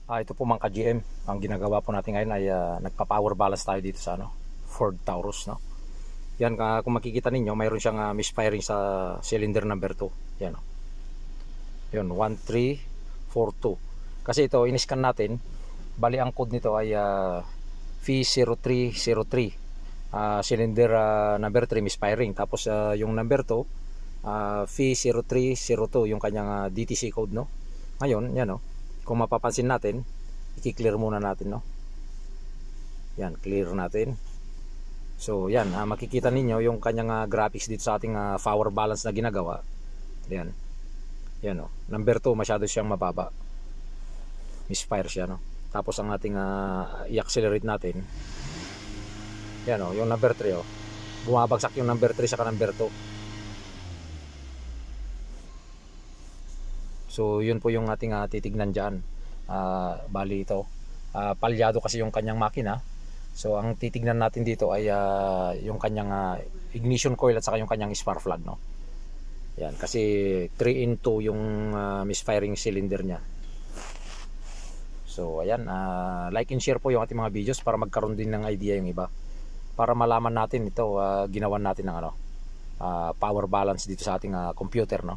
Ito po mga ka-GM, ang ginagawa po natin ngayon ay nagpa-power balance tayo dito sa Ford Taurus, no. Yan, kung makikita ninyo, mayroon siyang misfiring sa cylinder number 2. Yan, no. Yun, 1342. Kasi ito, in-scan natin, bali ang code nito ay V0303. Cylinder number 3 misfiring. Tapos yung number 2, V0302, yung kanyang DTC code, no. Ngayon, yan, no. Kung mapapansin natin, i-clear muna natin, no. Yan, clear natin. So yan, makikita ninyo yung kanyang graphics dito sa ating power balance na ginagawa. Yan. Yan, no. Number 2 masyado siyang mababa. Misfire siya, no. Tapos ang ating i-accelerate natin. Yan, no, yung number 3, oh. Bumabagsak yung number 3 sa number 2. So yun po yung ating titignan dyan. Bali ito, palyado kasi yung kanyang makina. So ang titignan natin dito ay yung kanyang ignition coil at saka yung kanyang spark plug, no. Yan, kasi 3-in-2 yung misfiring cylinder niya. So ayan, like and share po yung ating mga videos para magkaroon din ng idea yung iba. Para malaman natin ito, ginawan natin ng power balance dito sa ating computer, no.